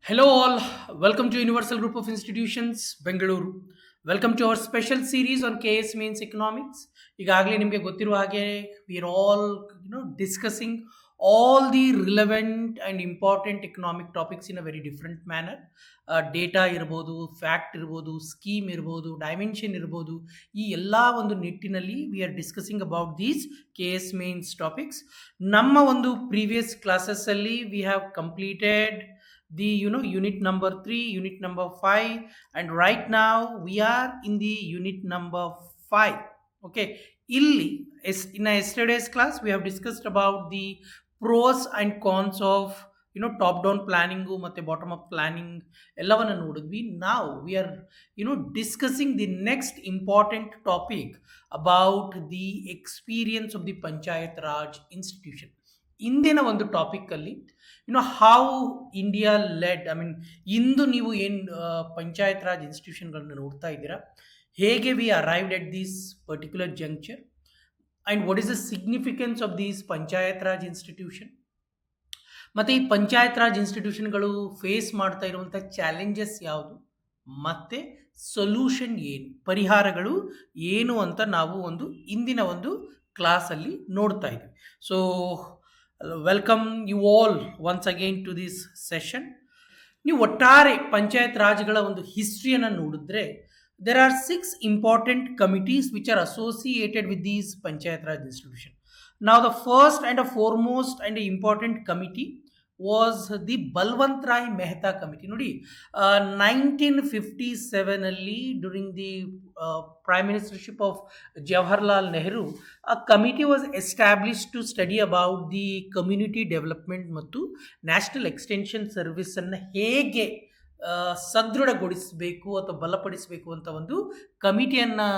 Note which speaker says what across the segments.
Speaker 1: Hello, all. Welcome to Universal Group of Institutions, Bengaluru. Welcome to our special series on KS Means Economics. ಈಗಾಗಲೇ ನಿಮಗೆ ಗೊತ್ತಿರುವ ಹಾಗೆ we are all discussing all the relevant and important economic topics in a very different manner. Data ಇರ್ಬೋದು, fact ಇರ್ಬೋದು, scheme ಇರ್ಬೋದು, dimension ಇರ್ಬೋದು, ಈ ಎಲ್ಲ ಒಂದು ನಿಟ್ಟಿನಲ್ಲಿ we are discussing about these K S mains topics. ನಮ್ಮ ಒಂದು ಪ್ರೀವಿಯಸ್ ಕ್ಲಾಸಸ್ಸಲ್ಲಿ we have completed the unit number 3, unit number 5, and right now we are in the unit number 5. Okay, illi in yesterday's class we have discussed about the pros and cons of top down planning ಮತ್ತೆ bottom up planning ಎಲ್ಲವನ್ನ ನೋಡಿದ್ವಿ. Now we are discussing the next important topic about the experience of the Panchayat Raj institution. ಇಂದಿನ ಒಂದು ಟಾಪಿಕಲ್ಲಿ how India led, ಇಂದು ನೀವು ಏನು ಪಂಚಾಯತ್ ರಾಜ್ ಇನ್ಸ್ಟಿಟ್ಯೂಷನ್ಗಳನ್ನ ನೋಡ್ತಾ ಇದ್ದೀರಾ, ಹೇಗೆ we arrived at this particular junction and what is the significance of these panchayat raj institution, ಮತ್ತು ಈ ಪಂಚಾಯತ್ ರಾಜ್ ಇನ್ಸ್ಟಿಟ್ಯೂಷನ್ಗಳು ಫೇಸ್ ಮಾಡ್ತಾ ಇರುವಂಥ ಚಾಲೆಂಜಸ್ ಯಾವುದು ಮತ್ತು ಸೊಲ್ಯೂಷನ್ ಏನು, ಪರಿಹಾರಗಳು ಏನು ಅಂತ ನಾವು ಇಂದಿನ ಒಂದು ಕ್ಲಾಸಲ್ಲಿ ನೋಡ್ತಾ ಇದ್ದೀವಿ. So welcome you all once again to this session. ನೀವು ಒಟ್ಟಾರೆ ಪಂಚಾಯತ್ ರಾಜ್ಗಳ ಒಂದು ಹಿಸ್ಟ್ರಿಯನ್ನು ನೋಡಿದ್ರೆ there are 6 important committees which are associated with these Panchayat Raj institution. Now the first and the foremost and the important committee was the Balwant Rai Mehta committee. ನೋಡಿ, 1957 ಅಲ್ಲಿ during the prime ministership of Jawaharlal Nehru, a committee was established to study about the community development ಮತ್ತು national extension service ಅನ್ನು ಹೇಗೆ ಸದೃಢಗೊಳಿಸಬೇಕು ಅಥವಾ ಬಲಪಡಿಸಬೇಕು ಅಂತ ಒಂದು ಕಮಿಟಿಯನ್ನು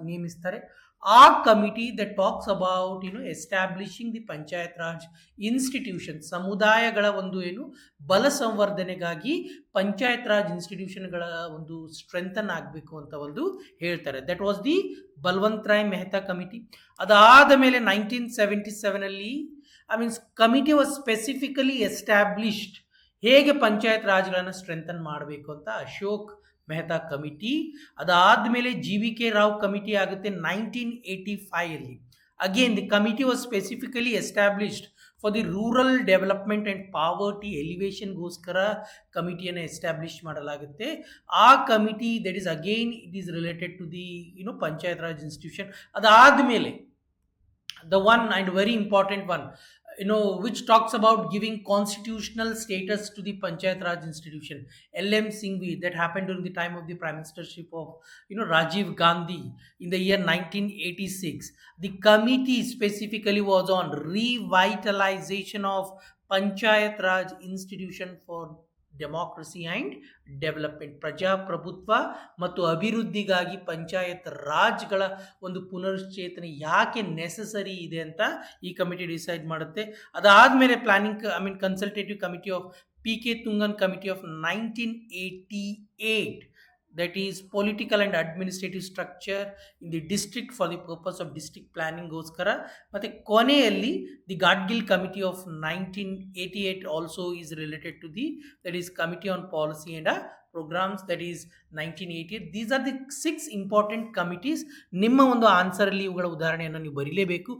Speaker 1: ನೇಮಿಸ್ತಾರೆ. ಆ committee that tax about establishing the panchayat raj institution, ಸಮುದಾಯಗಳ ಬಲ ಸಂವರ್ಧನೆಗಾಗಿ ಪಂಚಾಯತ್ ರಾಜ್ ಇನ್ಸ್ಟಿಟ್ಯೂಷನ್ಗಳ ಒಂದು ಸ್ಟ್ರೆಂಥನ್ ಆಗಬೇಕು ಅಂತ ಹೇಳ್ತಾರೆ. That was the Balwant Rai Mehta committee. ಅದಾದ ಮೇಲೆ 1977 ಕಮಿಟಿ ವಾಸ್ ಸ್ಪೆಸಿಫಿಕಲಿ ಎಸ್ಟಾಬ್ಲಿಷ್ಡ್, ಹೇಗೆ ಪಂಚಾಯತ್ ರಾಜ್ಗಳನ್ನು ಸ್ಟ್ರೆಂಥನ್ ಮಾಡಬೇಕು ಅಂತ ಅಶೋಕ್ ಮೆಹ್ತಾ ಕಮಿಟಿ. ಅದಾದಮೇಲೆ GVK ರಾವ್ ಕಮಿಟಿ ಆಗುತ್ತೆ 1985. Again the committee was specifically established for the rural development and poverty ಎಲಿವೇಷನ್ಗೋಸ್ಕರ ಕಮಿಟಿಯನ್ನು ಎಸ್ಟಾಬ್ಲಿಷ್ ಮಾಡಲಾಗುತ್ತೆ. ಆ committee that is again it is related to the panchayat raj institution. ಅದಾದಮೇಲೆ the one and very important one which talks about giving constitutional status to the Panchayat Raj institution, LM Singhvi, that happened during the time of the prime ministership of Rajiv Gandhi in the year 1986. The committee specifically was on revitalization of Panchayat Raj institution for democracy and development, ಪ್ರಜಾಪ್ರಭುತ್ವ ಮತ್ತು ಅಭಿವೃದ್ಧಿಗಾಗಿ ಪಂಚಾಯತ್ ರಾಜ್ಗಳ ಒಂದು ಪುನರುಚ್ಚೇತನೆ ಯಾಕೆ necessary ಇದೆ ಅಂತ ಈ committee decide ಮಾಡುತ್ತೆ. ಅದಾದಮೇಲೆ consultative committee of PK Tungan committee of 1988, that is political and administrative structure in the district for the purpose of district planning ಗೋಸ್ಕರ. ಮತ್ತು ಕೊನೆಯಲ್ಲಿ the Gadgil committee of 1988 also is related to the, that is committee on policy and programs, that is 1988. These are the 6 important committees. ನಿಮ್ಮ ಒಂದು ಆನ್ಸರಲ್ಲಿ ಇವುಗಳ ಉದಾಹರಣೆಯನ್ನು ನೀವು ಬರೀಲೇಬೇಕು.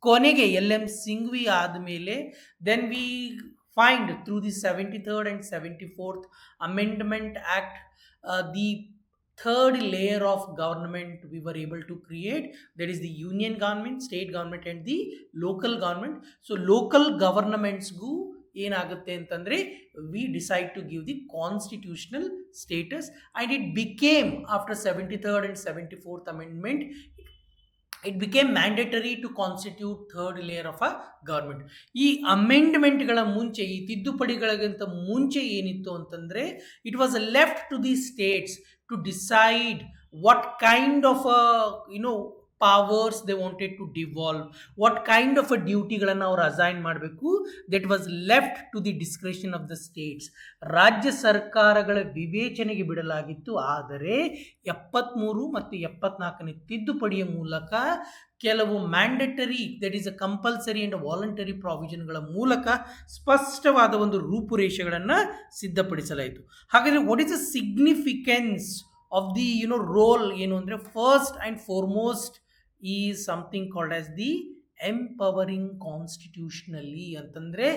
Speaker 1: ಕೊನೆಗೆ LM Singhvi ಆದಮೇಲೆ then we find through the 73rd and 74th Amendment Act, the third layer of government we were able to create, that is the union government, state government and the local government. So local governments ಗೂ ಏನಾಗುತ್ತೆ ಅಂತಂದರೆ we decide to give the constitutional status, and it became after 73rd and 74th amendment, it became mandatory to constitute third layer of a government. ಈ ಅಮೆಂಡ್ಮೆಂಟ್ಗಳ ಮುಂಚೆ, ಈ ತಿದ್ದುಪಡಿಗಳಿಗಿಂತ ಮುಂಚೆ ಏನಿತ್ತು ಅಂತಂದರೆ, it was left to the states to decide what kind of powers they wanted to devolve, what kind of a ಡ್ಯೂಟಿಗಳನ್ನು ಅವರು assign ಮಾಡಬೇಕು, that was left to the discretion of the states. ರಾಜ್ಯ ಸರ್ಕಾರಗಳ ವಿವೇಚನೆಗೆ ಬಿಡಲಾಗಿತ್ತು. ಆದರೆ 73 ಮತ್ತು 74ನೇ ತಿದ್ದುಪಡಿಯ ಮೂಲಕ ಕೆಲವು mandatory, that is a compulsory and voluntary ಪ್ರಾವಿಷನ್ಗಳ ಮೂಲಕ ಸ್ಪಷ್ಟವಾದ ಒಂದು ರೂಪುರೇಷೆಗಳನ್ನು ಸಿದ್ಧಪಡಿಸಲಾಯಿತು. ಹಾಗಾದರೆ what is the significance of the role ಏನು ಅಂದರೆ, first and foremost is something called as the empowering constitutionally. ಅಂತಂದರೆ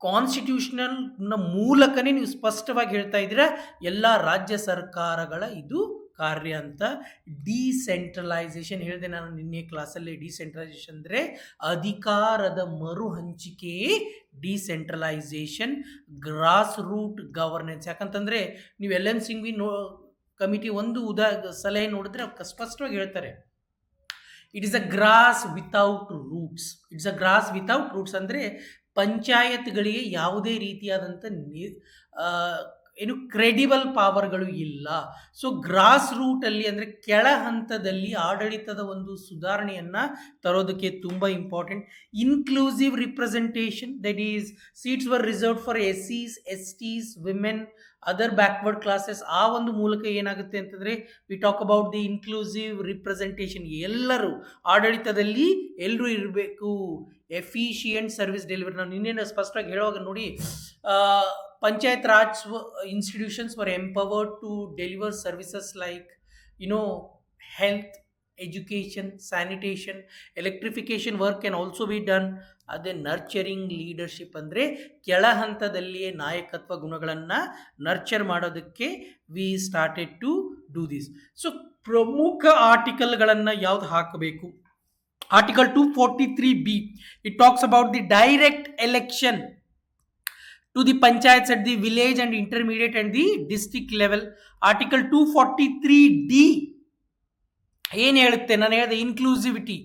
Speaker 1: ಕಾನ್ಸ್ಟಿಟ್ಯೂಷನಲ್ನ ಮೂಲಕನೇ ನೀವು ಸ್ಪಷ್ಟವಾಗಿ ಹೇಳ್ತಾ ಇದ್ದೀರಾ ಎಲ್ಲ ರಾಜ್ಯ ಸರ್ಕಾರಗಳ ಇದು ಕಾರ್ಯ ಅಂತ. ಡಿಸೆಂಟ್ರಲೈಸೇಷನ್ ಹೇಳಿದೆ ನಾನು ನಿನ್ನೆ ಕ್ಲಾಸಲ್ಲಿ. ಡಿಸೆಂಟ್ರಲೈಸೇಷನ್ ಅಂದರೆ ಅಧಿಕಾರದ ಮರು ಹಂಚಿಕೆಯೇ ಡಿಸೆಂಟ್ರಲೈಸೇಷನ್. Grass root governance. ಯಾಕಂತಂದರೆ ನೀವು ಎಲ್ ಎನ್ ಸಿಂಘ್ವಿ ಕಮಿಟಿ ಒಂದು ಸಲಹೆ ನೋಡಿದ್ರೆ ಸ್ಪಷ್ಟವಾಗಿ ಹೇಳ್ತಾರೆ, it is a grass without roots. It's a grass without roots ಅಂದರೆ ಪಂಚಾಯತ್ಗಳಿಗೆ ಯಾವುದೇ ರೀತಿಯಾದಂಥ ಕ್ರೆಡಿಬಲ್ ಪವರ್ಗಳು ಇಲ್ಲ. ಸೊ ಗ್ರಾಸ್ ರೂಟಲ್ಲಿ ಅಂದರೆ ಕೆಳ ಹಂತದಲ್ಲಿ ಆಡಳಿತದ ಒಂದು ಸುಧಾರಣೆಯನ್ನು ತರೋದಕ್ಕೆ ತುಂಬ important. Inclusive representation, that is seats were reserved for SCs, STs, women, other backward classes. ಆ ಒಂದು ಮೂಲಕ ಏನಾಗುತ್ತೆ ಅಂತಂದರೆ, we talk about the inclusive representation. ಎಲ್ಲರೂ ಆಡಳಿತದಲ್ಲಿ ಎಲ್ಲರೂ ಇರಬೇಕು. Efficient service delivery. ನಾವು ನಿನ್ನೆ ಸ್ಪಷ್ಟವಾಗಿ ಹೇಳುವಾಗ ನೋಡಿ, panchayat raj institutions were empowered to deliver services like health, education, sanitation, electrification work can also be done. ಅದೇ ನರ್ಚರಿಂಗ್ ಲೀಡರ್ಶಿಪ್ ಅಂದರೆ ಕೆಳ ಹಂತದಲ್ಲಿಯೇ ನಾಯಕತ್ವ ಗುಣಗಳನ್ನು ನರ್ಚರ್ ಮಾಡೋದಕ್ಕೆ V started to do this. So ಪ್ರಮುಖ ಆರ್ಟಿಕಲ್ಗಳನ್ನು ಯಾವ್ದು ಹಾಕಬೇಕು? Article 243B, it talks about the direct election to the panchayats at the village and intermediate and the district level. Article 243D ಏನು ಹೇಳುತ್ತೆ? ನಾನು ಹೇಳಿದೆ inclusivity,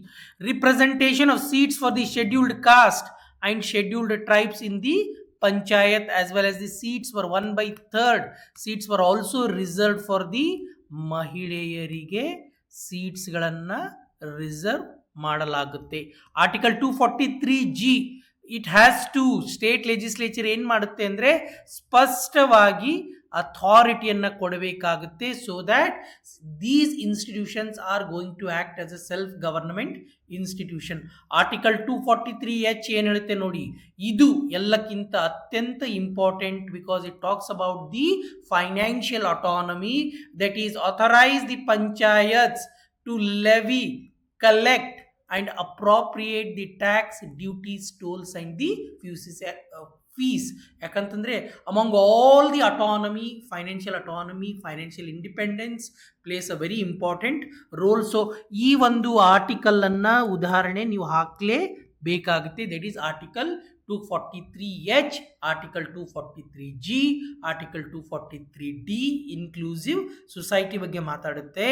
Speaker 1: representation of seats for the scheduled caste and scheduled tribes in the panchayat, as well as the seats for 1/3 seats for also reserved for the ಮಹಿಳೆಯರಿಗೆ ಸೀಟ್ಸ್ಗಳನ್ನು reserve ಮಾಡಲಾಗುತ್ತೆ. Article 243G, it has to state legislature ಏನು ಮಾಡುತ್ತೆ ಅಂದರೆ ಸ್ಪಷ್ಟವಾಗಿ ಅಥಾರಿಟಿಯನ್ನು ಕೊಡಬೇಕಾಗುತ್ತೆ. So that these institutions are going to act as a self government institution. Article 243H ಏನು ಹೇಳುತ್ತೆ ನೋಡಿ, ಇದು ಎಲ್ಲಕ್ಕಿಂತ ಅತ್ಯಂತ important, because it talks about the financial autonomy, that is authorise the panchayats to levy, collect and appropriate the tax, duties, tolls and the fees. ಯಾಕಂತಂದರೆ among all the autonomy, financial independence place a very important role. So ಈ ಒಂದು ಆರ್ಟಿಕಲನ್ನು ಉದಾಹರಣೆ ನೀವು ಹಾಕಲೇಬೇಕಾಗುತ್ತೆ. That is article 243H, article 243G, article 243D inclusive society ಬಗ್ಗೆ ಮಾತಾಡುತ್ತೆ.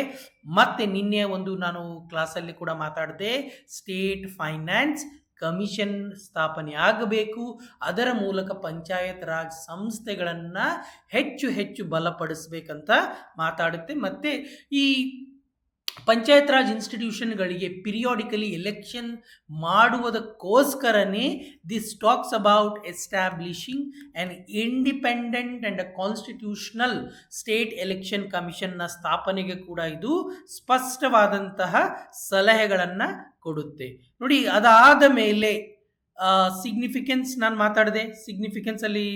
Speaker 1: ಮತ್ತು ನಿನ್ನೆ ಒಂದು ನಾನು ಕ್ಲಾಸಲ್ಲಿ ಕೂಡ ಮಾತಾಡಿದೆ, ಸ್ಟೇಟ್ ಫೈನಾನ್ಸ್ ಕಮಿಷನ್ ಸ್ಥಾಪನೆ ಆಗಬೇಕು. ಅದರ ಮೂಲಕ ಪಂಚಾಯತ್ ರಾಜ್ ಸಂಸ್ಥೆಗಳನ್ನು ಹೆಚ್ಚು ಬಲಪಡಿಸಬೇಕಂತ ಮಾತಾಡುತ್ತೆ. ಮತ್ತು ಈ ಪಂಚಾಯತ್ ರಾಜ್ ಇನ್ಸ್ಟಿಟ್ಯೂಷನ್ಗಳಿಗೆ ಪಿರಿಯಾಡಿಕಲಿ ಎಲೆಕ್ಷನ್ ಮಾಡುವುದಕ್ಕೋಸ್ಕರನೇ this talks about establishing an independent and a constitutional state election ಕಮಿಷನ್ನ ಸ್ಥಾಪನೆಗೆ ಕೂಡ ಇದು ಸ್ಪಷ್ಟವಾದಂತಹ ಸಲಹೆಗಳನ್ನು ಕೊಡುತ್ತೆ. ನೋಡಿ, ಅದಾದ ಮೇಲೆ ಸಿಗ್ನಿಫಿಕೆನ್ಸ್ ನಾನು ಮಾತಾಡಿದೆ. ಸಿಗ್ನಿಫಿಕೆನ್ಸಲ್ಲಿ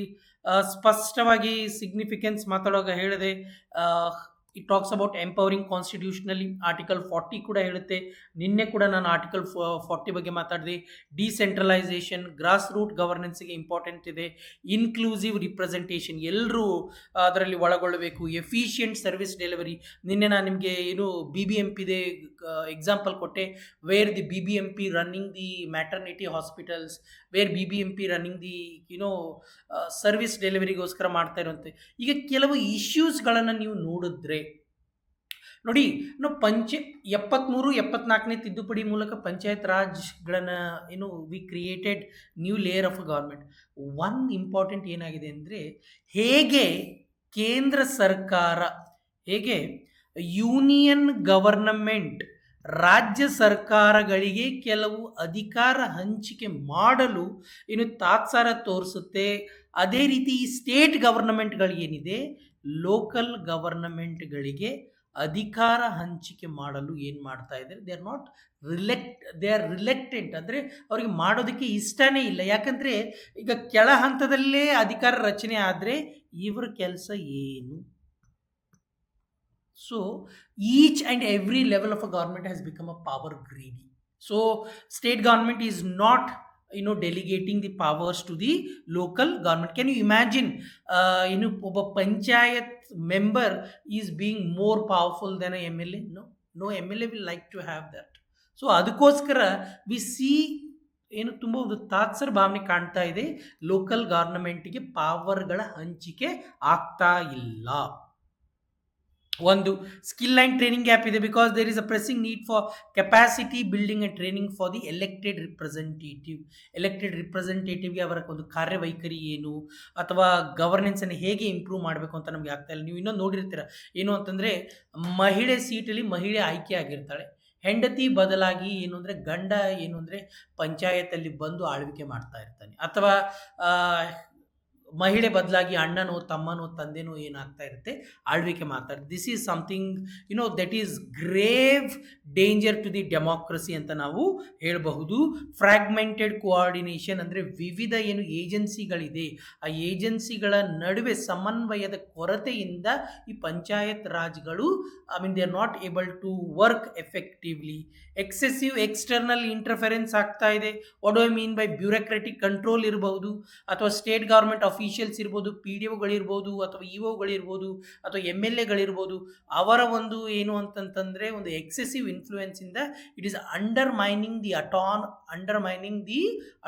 Speaker 1: ಸ್ಪಷ್ಟವಾಗಿ ಸಿಗ್ನಿಫಿಕೆನ್ಸ್ ಮಾತಾಡುವಾಗ ಹೇಳಿದೆ, it talks about empowering constitutionally. Article 40 ಕೂಡ ಹೇಳುತ್ತೆ. ನಿನ್ನೆ ಕೂಡ ನಾನು ಆರ್ಟಿಕಲ್ 40 ಬಗ್ಗೆ ಮಾತಾಡಿದೆ. ಡಿಸೆಂಟ್ರಲೈಸೇಷನ್, ಗ್ರಾಸ್ ರೂಟ್ ಗವರ್ನೆನ್ಸ್ಗೆ ಇಂಪಾರ್ಟೆಂಟ್ ಇದೆ. ಇನ್ಕ್ಲೂಸಿವ್ ರಿಪ್ರೆಸೆಂಟೇಷನ್, ಎಲ್ಲರೂ ಅದರಲ್ಲಿ ಒಳಗೊಳ್ಳಬೇಕು. ಎಫಿಷಿಯೆಂಟ್ ಸರ್ವಿಸ್ ಡೆಲಿವರಿ, ನಿನ್ನೆ ನಾನು ನಿಮಗೆ BBMPದೆ ಎಕ್ಸಾಂಪಲ್ ಕೊಟ್ಟೆ, where the BBMP running the maternity hospitals, where BBMP running the service ಡೆಲಿವರಿಗೋಸ್ಕರ ಮಾಡ್ತಾ ಇರುವಂತೆ. ಈಗ ಕೆಲವು ಇಶ್ಯೂಸ್ಗಳನ್ನು ನೀವು ನೋಡಿದ್ರೆ ನೋಡಿ, ನಾವು 73-74ನೇ ತಿದ್ದುಪಡಿ ಮೂಲಕ ಪಂಚಾಯತ್ ರಾಜ್ಗಳನ್ನು we created new layer of government. One important ಏನಾಗಿದೆ ಅಂದರೆ, ಹೇಗೆ ಕೇಂದ್ರ ಸರ್ಕಾರ, ಹೇಗೆ ಯೂನಿಯನ್ ಗವರ್ನಮೆಂಟ್ ರಾಜ್ಯ ಸರ್ಕಾರಗಳಿಗೆ ಕೆಲವು ಅಧಿಕಾರ ಹಂಚಿಕೆ ಮಾಡಲು ಇನ್ನು ತಾತ್ಸಾರ ತೋರಿಸುತ್ತೆ. ಅದೇ ರೀತಿ ಈ ಸ್ಟೇಟ್ ಗವರ್ನಮೆಂಟ್ಗಳಿಗೇನಿದೆ, ಲೋಕಲ್ ಗವರ್ನಮೆಂಟ್ಗಳಿಗೆ ಅಧಿಕಾರ ಹಂಚಿಕೆ ಮಾಡಲು ಏನು ಮಾಡ್ತಾ ಇದ್ದಾರೆ, ದೇ ಆರ್ ರಿಲೆಕ್ಟೆಂಟ್, ಅಂದರೆ ಅವರಿಗೆ ಮಾಡೋದಕ್ಕೆ ಇಷ್ಟನೇ ಇಲ್ಲ. ಯಾಕಂದರೆ ಈಗ ಕೆಳ ಹಂತದಲ್ಲೇ ಅಧಿಕಾರ ರಚನೆ ಆದರೆ ಇವರ ಕೆಲಸ ಏನು? So each and every level of a government has become a power greedy. So state government is not delegating the powers to the local government. Can you imagine ಒಬ್ಬ panchayat member is being more powerful than a MLA? No MLA will like to have that. So ಅದಕ್ಕೋಸ್ಕರ V C ತುಂಬ ಒಂದು ತಾತ್ಸರ ಭಾವನೆ ಕಾಣ್ತಾ ಇದೆ. Local ಗವರ್ನಮೆಂಟ್ಗೆ ಪಾವರ್ಗಳ ಹಂಚಿಕೆ ಆಗ್ತಾ ಇಲ್ಲ. ಒಂದು ಸ್ಕಿಲ್ ಆ್ಯಂಡ್ ಟ್ರೈನಿಂಗ್ ಗ್ಯಾಪ್ ಇದೆ, because there is a pressing need for capacity building and training for the elected ರಿಪ್ರೆಸೆಂಟೇಟಿವ್ಗೆ ಅವರ ಒಂದು ಕಾರ್ಯವೈಖರಿ ಏನು, ಅಥವಾ ಗವರ್ನೆನ್ಸನ್ನು ಹೇಗೆ ಇಂಪ್ರೂವ್ ಮಾಡಬೇಕು ಅಂತ ನಮಗೆ ಆಗ್ತಾ ಇಲ್ಲ. ನೀವು ಇನ್ನೊಂದು ನೋಡಿರ್ತೀರ, ಏನು ಅಂತಂದರೆ ಮಹಿಳೆ ಸೀಟಲ್ಲಿ ಮಹಿಳೆ ಆಯ್ಕೆ ಆಗಿರ್ತಾಳೆ, ಹೆಂಡತಿ ಬದಲಾಗಿ ಏನು ಅಂದರೆ ಗಂಡ ಏನು ಅಂದರೆ ಪಂಚಾಯತಲ್ಲಿ ಬಂದು ಆಳ್ವಿಕೆ ಮಾಡ್ತಾ ಇರ್ತಾನೆ, ಅಥವಾ ಮಹಿಳೆ ಬದಲಾಗಿ ಅಣ್ಣನೋ ತಮ್ಮನೋ ತಂದೆನೋ ಏನಾಗ್ತಾ ಇರುತ್ತೆ, ಆಳ್ವಿಕೆ ಮಾಡ್ತಾರೆ. This is something that is grave danger to the democracy ಅಂತ ನಾವು ಹೇಳಬಹುದು. ಫ್ರಾಗ್ಮೆಂಟೆಡ್ ಕೋಆರ್ಡಿನೇಷನ್ ಅಂದರೆ ವಿವಿಧ ಏನು ಏಜೆನ್ಸಿಗಳಿದೆ, ಆ ಏಜೆನ್ಸಿಗಳ ನಡುವೆ ಸಮನ್ವಯದ ಕೊರತೆಯಿಂದ ಈ ಪಂಚಾಯತ್ ರಾಜ್ಗಳು they are not able to work effectively. Excessive external interference ಆಗ್ತಾ ಇದೆ. What do I mean by bureaucratic control ಇರಬಹುದು, ಅಥವಾ ಸ್ಟೇಟ್ ಗವರ್ಮೆಂಟ್ ಅಫಿಷಿಯಲ್ಸ್ ಇರ್ಬೋದು, ಪಿ ಡಿ ಒಗಳಿರ್ಬೋದು, ಅಥವಾ ಇ ಒಗಳಿರ್ಬೋದು, ಅಥವಾ ಎಮ್ ಎಲ್ ಎಗಳಿರ್ಬೋದು, ಅವರ ಒಂದು ಏನು ಅಂತಂತಂದರೆ ಒಂದು ಎಕ್ಸೆಸಿವ್ ಇನ್ಫ್ಲೂಯೆನ್ಸಿಂದ it is undermining the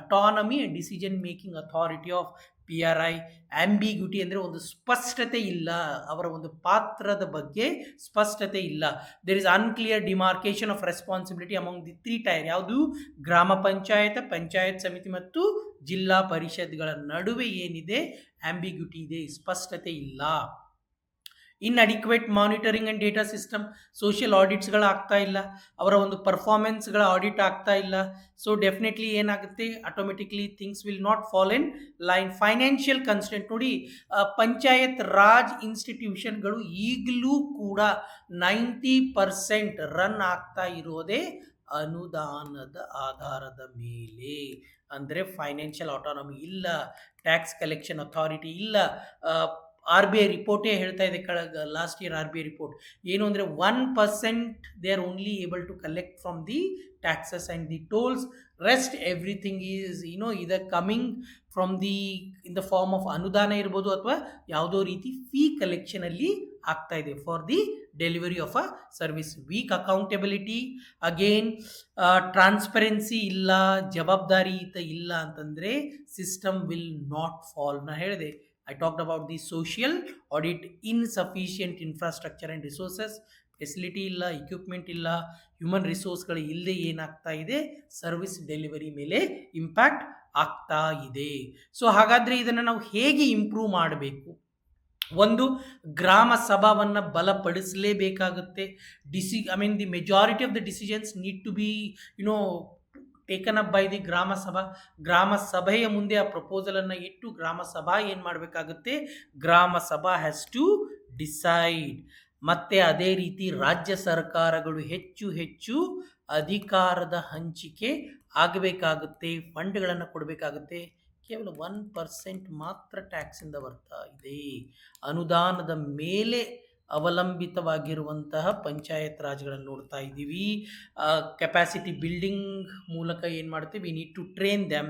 Speaker 1: autonomy and decision making authority of PRI. Ambiguity ಅಂದರೆ ಒಂದು ಸ್ಪಷ್ಟತೆ ಇಲ್ಲ, ಅವರ ಒಂದು ಪಾತ್ರದ ಬಗ್ಗೆ ಸ್ಪಷ್ಟತೆ ಇಲ್ಲ. There is unclear demarcation of responsibility among the 3 tier. ಯಾವುದು? ಗ್ರಾಮ ಪಂಚಾಯತ್ ಸಮಿತಿ ಮತ್ತು ಜಿಲ್ಲಾ ಪರಿಷತ್ಗಳ ನಡುವೆ ಏನಿದೆ, ಆಂಬಿಗ್ಯೂಟಿ ಇದೆ, ಸ್ಪಷ್ಟತೆ ಇಲ್ಲ. Inadequate monitoring and data system, social ಆಡಿಟ್ಸ್ಗಳು ಆಗ್ತಾ ಇಲ್ಲ, ಅವರ ಒಂದು ಪರ್ಫಾರ್ಮೆನ್ಸ್ಗಳ ಆಡಿಟ್ ಆಗ್ತಾ ಇಲ್ಲ. ಸೊ ಡೆಫಿನೆಟ್ಲಿ ಏನಾಗುತ್ತೆ, automatically things will not fall in line. Financial constant ನೋಡಿ, ಪಂಚಾಯತ್ ರಾಜ್ ಇನ್ಸ್ಟಿಟ್ಯೂಷನ್ಗಳು ಈಗಲೂ ಕೂಡ 90% ರನ್ ಆಗ್ತಾ ಇರೋದೇ ಅನುದಾನದ ಆಧಾರದ ಮೇಲೆ. ಅಂದರೆ ಫೈನಾನ್ಷಿಯಲ್ ಆಟೋನಮಿ ಇಲ್ಲ, ಟ್ಯಾಕ್ಸ್ ಕಲೆಕ್ಷನ್ ಅಥಾರಿಟಿ ಇಲ್ಲ. RBI ರಿಪೋರ್ಟೇ ಹೇಳ್ತಾ ಇದೆ, ಲಾಸ್ಟ್ ಇಯರ್ RBI ರಿಪೋರ್ಟ್ ಏನು ಅಂದರೆ 1% they are only able to collect from the taxes and the tolls. Rest everything is either coming from in the form of ಅನುದಾನ ಇರ್ಬೋದು, ಅಥವಾ ಯಾವುದೋ ರೀತಿ ಫೀ ಕಲೆಕ್ಷನಲ್ಲಿ ಆಗ್ತಾ ಇದೆ for the delivery of a service. Weak accountability, again transparency ಇಲ್ಲ, ಜವಾಬ್ದಾರಿಯುತ ಇಲ್ಲ ಅಂತಂದರೆ ಸಿಸ್ಟಮ್ ವಿಲ್ ನಾಟ್ ಫಾಲ್. ನಾನು ಹೇಳಿದೆ, I talked about the social audit, insufficient infrastructure and resources, facility ಇಲ್ಲ, ಇಕ್ವಿಪ್ಮೆಂಟ್ ಇಲ್ಲ, ಹ್ಯೂಮನ್ ರಿಸೋರ್ಸ್ಗಳು ಇಲ್ಲದೆ ಏನಾಗ್ತಾ ಇದೆ, ಸರ್ವಿಸ್ ಡೆಲಿವರಿ ಮೇಲೆ ಇಂಪ್ಯಾಕ್ಟ್ ಆಗ್ತಾ ಇದೆ. ಸೊ ಹಾಗಾದರೆ ಇದನ್ನು ನಾವು ಹೇಗೆ ಇಂಪ್ರೂವ್ ಮಾಡಬೇಕು? ಒಂದು, ಗ್ರಾಮ ಸಭಾವನ್ನು ಬಲಪಡಿಸಲೇಬೇಕಾಗುತ್ತೆ. The majority of the decisions need to be taken up by the ಗ್ರಾಮ ಸಭೆಯ ಮುಂದೆ ಆ ಪ್ರಪೋಸಲನ್ನು ಇಟ್ಟು ಗ್ರಾಮ ಸಭಾ ಏನು ಮಾಡಬೇಕಾಗುತ್ತೆ, ಗ್ರಾಮ ಸಭಾ ಹ್ಯಾಸ್ ಟು ಡಿಸೈಡ್. ಮತ್ತು ಅದೇ ರೀತಿ ರಾಜ್ಯ ಸರ್ಕಾರಗಳು ಹೆಚ್ಚು ಅಧಿಕಾರದ ಹಂಚಿಕೆ ಆಗಬೇಕಾಗುತ್ತೆ, ಫಂಡ್ಗಳನ್ನು ಕೊಡಬೇಕಾಗುತ್ತೆ. ಕೇವಲ 1% ಮಾತ್ರ ಟ್ಯಾಕ್ಸಿಂದ ಬರ್ತಾ ಇದೆ. ಅನುದಾನದ ಮೇಲೆ ಅವಲಂಬಿತವಾಗಿರುವಂತಹ ಪಂಚಾಯತ್ ರಾಜ್ಗಳನ್ನು ನೋಡ್ತಾ ಇದ್ದೀವಿ. ಕೆಪಾಸಿಟಿ ಬಿಲ್ಡಿಂಗ್ ಮೂಲಕ ಏನು ಮಾಡ್ತೀವಿ, we need to train them.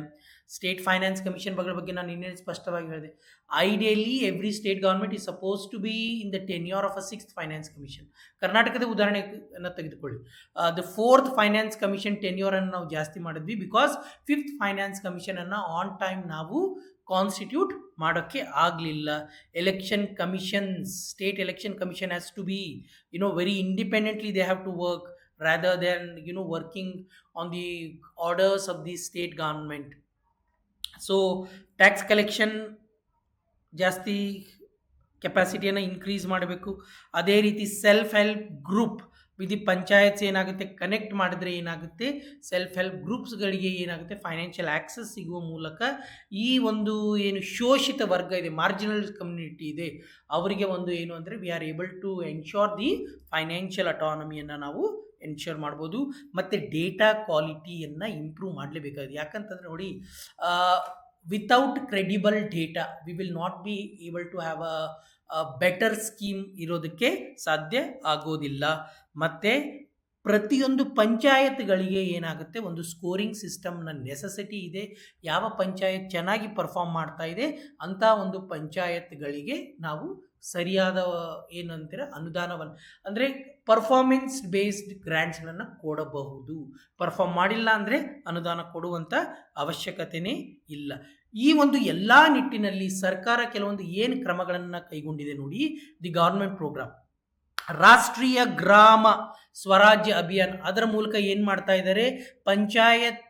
Speaker 1: State finance commission ಬಗ್ಗೆ ನಾನು ಇನ್ನೇನು ಸ್ಪಷ್ಟವಾಗಿ ಹೇಳಿದೆ. Ideally every state government is suppose to be in the tenure of a 6th finance commission. ಕರ್ನಾಟಕದ ಉದಾಹರಣೆಯನ್ನು ತೆಗೆದುಕೊಳ್ಳಿ. ದ 4th ಫೈನಾನ್ಸ್ ಕಮಿಷನ್ ಟೆನ್ಯೂರನ್ನು ನಾವು ಜಾಸ್ತಿ ಮಾಡಿದ್ವಿ, ಬಿಕಾಸ್ 5th ಫೈನಾನ್ಸ್ ಕಮಿಷನನ್ನು ಆನ್ ಟೈಮ್ ನಾವು ಕಾನ್ಸ್ಟಿಟ್ಯೂಟ್ ಮಾಡೋಕ್ಕೆ ಆಗಲಿಲ್ಲ. Election commissions, state election commission has to be very independently they have to work rather than working on the orders of the state government. So tax collection ಜಾಸ್ತಿ ಕೆಪಾಸಿಟಿಯನ್ನು increase ಮಾಡಬೇಕು. ಅದೇ ರೀತಿ self help group with the panchayats ಏನಾಗುತ್ತೆ, connect ಮಾಡಿದ್ರೆ ಏನಾಗುತ್ತೆ, self help ಗ್ರೂಪ್ಸ್ಗಳಿಗೆ ಏನಾಗುತ್ತೆ, financial access ಸಿಗುವ ಮೂಲಕ ಈ ಒಂದು ಏನು ಶೋಷಿತ ವರ್ಗ ಇದೆ, ಮಾರ್ಜಿನಲ್ ಕಮ್ಯುನಿಟಿ ಇದೆ, ಅವರಿಗೆ ಒಂದು ಏನು ಅಂದರೆ we are able to ensure the financial ಅಟಾನಮಿಯನ್ನು ನಾವು ಎನ್ಶೋರ್ ಮಾಡ್ಬೋದು. ಮತ್ತು ಡೇಟಾ ಕ್ವಾಲಿಟಿಯನ್ನು ಇಂಪ್ರೂವ್ ಮಾಡಲೇಬೇಕಾಗಿದೆ. ಯಾಕಂತಂದರೆ ನೋಡಿ, without credible data we will not be able to have a better scheme ಇರೋದಕ್ಕೆ ಸಾಧ್ಯ ಆಗೋದಿಲ್ಲ. ಮತ್ತು ಪ್ರತಿಯೊಂದು ಪಂಚಾಯತ್ಗಳಿಗೆ ಏನಾಗುತ್ತೆ, ಒಂದು ಸ್ಕೋರಿಂಗ್ ಸಿಸ್ಟಮ್ನ ನೆಸೆಸಿಟಿ ಇದೆ. ಯಾವ ಪಂಚಾಯತ್ ಚೆನ್ನಾಗಿ ಪರ್ಫಾರ್ಮ್ ಮಾಡ್ತಾ ಇದೆ ಅಂಥ ಒಂದು ಪಂಚಾಯತ್ಗಳಿಗೆ ನಾವು ಸರಿಯಾದ ಏನಂತೀರ ಅನುದಾನವನ್ನು, ಅಂದರೆ ಪರ್ಫಾರ್ಮೆನ್ಸ್ ಬೇಸ್ಡ್ ಗ್ರ್ಯಾಂಟ್ಸ್ಗಳನ್ನು ಕೊಡಬಹುದು. ಪರ್ಫಾರ್ಮ್ ಮಾಡಿಲ್ಲ ಅಂದರೆ ಅನುದಾನ ಕೊಡುವಂಥ ಅವಶ್ಯಕತೆಯೇ ಇಲ್ಲ. ಈ ಒಂದು ಎಲ್ಲ ನಿಟ್ಟಿನಲ್ಲಿ ಸರ್ಕಾರ ಕೆಲವೊಂದು ಏನು ಕ್ರಮಗಳನ್ನು ಕೈಗೊಂಡಿದೆ ನೋಡಿ. ದಿ ಗವರ್ಮೆಂಟ್ ಪ್ರೋಗ್ರಾಮ್ ರಾಷ್ಟ್ರೀಯ ಗ್ರಾಮ ಸ್ವರಾಜ್ಯ ಅಭಿಯಾನ, ಅದರ ಮೂಲಕ ಏನು ಮಾಡ್ತಾ ಇದ್ದಾರೆ, ಪಂಚಾಯತ್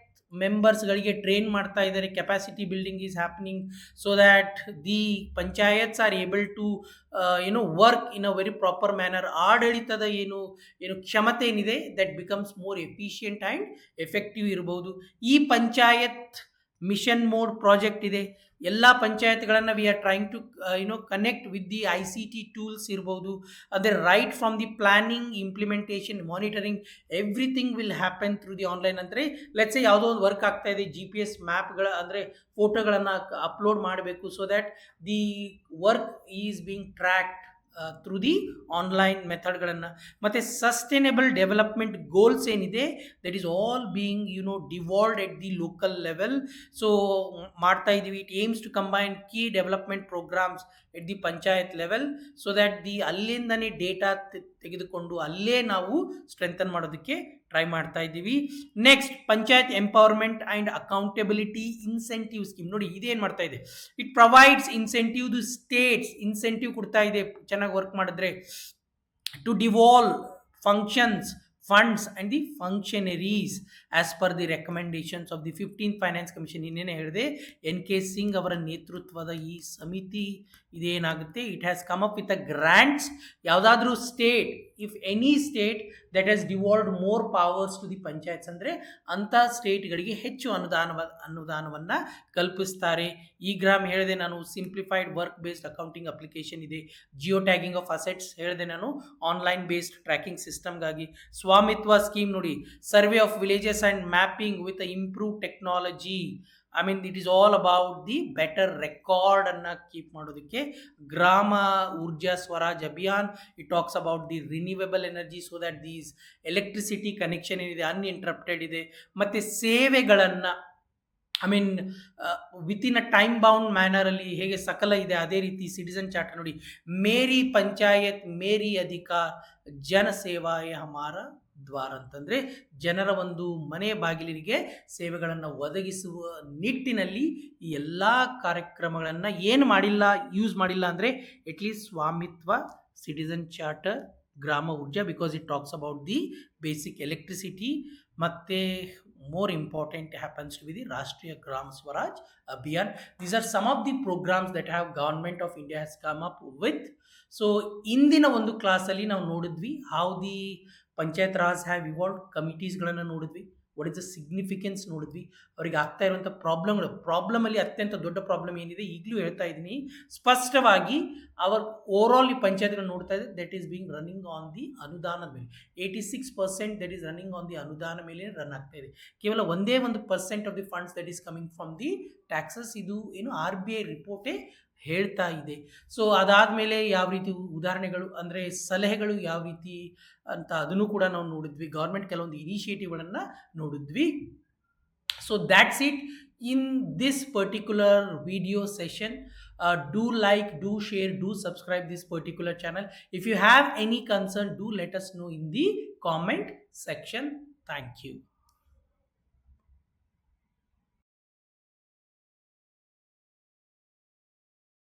Speaker 1: ಮೆಂಬರ್ಸ್ಗಳಿಗೆ ಟ್ರೈನ್ ಮಾಡ್ತಾ ಇದ್ದಾರೆ. Capacity building is happening so that the panchayats are able to work in a very proper manner. ಆಡಳಿತದ ಏನು ಕ್ಷಮತೆ ಏನಿದೆ that becomes more efficient and effective ಇರ್ಬೋದು. ಈ ಪಂಚಾಯತ್ ಮಿಷನ್ ಮೋಡ್ ಪ್ರಾಜೆಕ್ಟ್ ಇದೆ. ಎಲ್ಲ ಪಂಚಾಯತ್ಗಳನ್ನು we are trying to connect with the ICT tools ಇರ್ಬೋದು. ಅದೇ right from the planning, implementation, monitoring, everything will happen through the online. ಅಂದರೆ ಲೆಟ್ಸ್ ಸೇ ಯಾವುದೋ ಒಂದು ವರ್ಕ್ ಆಗ್ತಾ ಇದೆ, GPS ಮ್ಯಾಪ್ಗಳ ಅಂದರೆ ಫೋಟೋಗಳನ್ನು ಅಪ್ಲೋಡ್ ಮಾಡಬೇಕು, so that the work is being tracked through the online ಮೆಥಡ್ಗಳನ್ನು. ಮತ್ತು ಸಸ್ಟೈನೇಬಲ್ ಡೆವಲಪ್ಮೆಂಟ್ ಗೋಲ್ಸ್ ಏನಿದೆ that is all being devolved at the local level. So ಮಾಡ್ತಾ ಇದ್ದೀವಿ. It aims to combine key development programmes at the panchayat level so that the ಅಲ್ಲಿಂದನೇ data ತೆಗೆದುಕೊಂಡು ಅಲ್ಲೇ ನಾವು strengthen ಮಾಡೋದಕ್ಕೆ ಟ್ರೈ ಮಾಡ್ತಾ ಇದ್ದೀವಿ. Next, panchayat empowerment and accountability incentive scheme. ನೋಡಿ ಇದೇನು ಮಾಡ್ತಾ ಇದೆ, it provides incentive to states. Incentive ಕೊಡ್ತಾ ಇದೆ ಚೆನ್ನಾಗಿ ವರ್ಕ್ ಮಾಡಿದ್ರೆ, to devolve functions, funds and the functionaries as per the recommendations of the 15th Finance Commission. ಇನ್ನೇನು ಹೇಳಿದೆ, NK Singh ಅವರ ನೇತೃತ್ವದ ಈ ಸಮಿತಿ ಇದೇನಾಗುತ್ತೆ, it has come up with a grants. ಯಾವುದಾದ್ರೂ state, if any state that has devolved more powers to the panchayats, ಅಂದರೆ ಅಂಥ ಸ್ಟೇಟ್ಗಳಿಗೆ ಹೆಚ್ಚು ಅನುದಾನವನ್ನು ಕಲ್ಪಿಸ್ತಾರೆ. ಈ ಗ್ರಾಮ್ ಹೇಳಿದೆ ನಾನು, simplified work based accounting application ಇದೆ. ಜಿಯೋ ಟ್ಯಾಗಿಂಗ್ ಆಫ್ ಅಸೆಟ್ಸ್ ಹೇಳಿದೆ ನಾನು, ಆನ್ಲೈನ್ ಬೇಸ್ಡ್ ಟ್ರ್ಯಾಕಿಂಗ್ ಸಿಸ್ಟಮ್ಗಾಗಿ. ಸ್ವಾಮಿತ್ವ ಸ್ಕೀಮ್ ನೋಡಿ, survey of villages and mapping with improve technology. I mean it is all about the better ರೆಕಾರ್ಡನ್ನು ಕೀಪ್ ಮಾಡೋದಕ್ಕೆ. Gram Urja Swaraj Abhiyan, it talks about the renewable energy so that these electricity connection ಏನಿದೆ uninterrupted ಇದೆ. ಮತ್ತು ಸೇವೆಗಳನ್ನು within a time bound ಮ್ಯಾನರಲ್ಲಿ ಹೇಗೆ ಸಕಲ ಇದೆ ಅದೇ ರೀತಿ ಸಿಟಿಸನ್ ಚಾರ್ಟರ್ ನೋಡಿ, ಮೇರಿ ಪಂಚಾಯತ್ ಮೇರಿ ಅಧಿಕಾರ್ ಜನ ಸೇವಾಯೇ ಹಮಾರ ದ್ವಾರ ಅಂತಂದರೆ ಜನರ ಒಂದು ಮನೆ ಬಾಗಿಲಿಗೆ ಸೇವೆಗಳನ್ನು ಒದಗಿಸುವ ನಿಟ್ಟಿನಲ್ಲಿ ಈ ಎಲ್ಲ ಕಾರ್ಯಕ್ರಮಗಳನ್ನು ಏನು ಮಾಡಿಲ್ಲ, ಯೂಸ್ ಮಾಡಿಲ್ಲ ಅಂದರೆ ಅಟ್ಲೀಸ್ಟ್ ಸ್ವಾಮಿತ್ವ, ಸಿಟಿಸನ್ ಚಾರ್ಟರ್, ಗ್ರಾಮ Urja, because it talks about the basic electricity. ಮತ್ತು more important happens to be the Rashtriya Gram Swaraj Abhiyan. These are some of the programs that have government of India has come up with. So ಇಂದಿನ ಒಂದು ಕ್ಲಾಸಲ್ಲಿ ನಾವು ನೋಡಿದ್ವಿ how the panchayat raj have evolved, ಕಮಿಟೀಸ್ಗಳನ್ನು ನೋಡಿದ್ವಿ, what is the significance ನೋಡಿದ್ವಿ, ಅವರಿಗೆ ಆಗ್ತಾ ಇರುವಂಥ ಪ್ರಾಬ್ಲಮಲ್ಲಿ ಅತ್ಯಂತ ದೊಡ್ಡ ಪ್ರಾಬ್ಲಮ್ ಏನಿದೆ ಈಗಲೂ ಹೇಳ್ತಾ ಇದ್ದೀನಿ ಸ್ಪಷ್ಟವಾಗಿ. ಅವರ್ ಓವರಾಲ್ ಈ ಪಂಚಾಯತ್ಗಳನ್ನು ನೋಡ್ತಾ ಇದೆ, that is being running on the ಅನುದಾನದ ಮೇಲೆ. 86% that is running on the ಅನುದಾನ ಮೇಲೆ ರನ್ ಆಗ್ತಾ ಇದೆ. ಕೇವಲ 1% of the funds that is coming from the taxes. ಇದು RBI ರಿಪೋರ್ಟೇ ಹೇಳ್ತಾ ಇದೆ. ಸೊ ಅದಾದಮೇಲೆ ಯಾವ ರೀತಿ ಉದಾಹರಣೆಗಳು ಅಂದರೆ ಸಲಹೆಗಳು ಯಾವ ರೀತಿ ಅಂತ ಅದನ್ನು ಕೂಡ ನಾವು ನೋಡಿದ್ವಿ. ಗೌರ್ಮೆಂಟ್ ಕೆಲವೊಂದು ಇನಿಷಿಯೇಟಿವ್ಗಳನ್ನು ನೋಡಿದ್ವಿ. So that's it in this particular video session. Do like, do share, do subscribe this particular channel. If you have any concern, do let us know in the comment section. Thank you.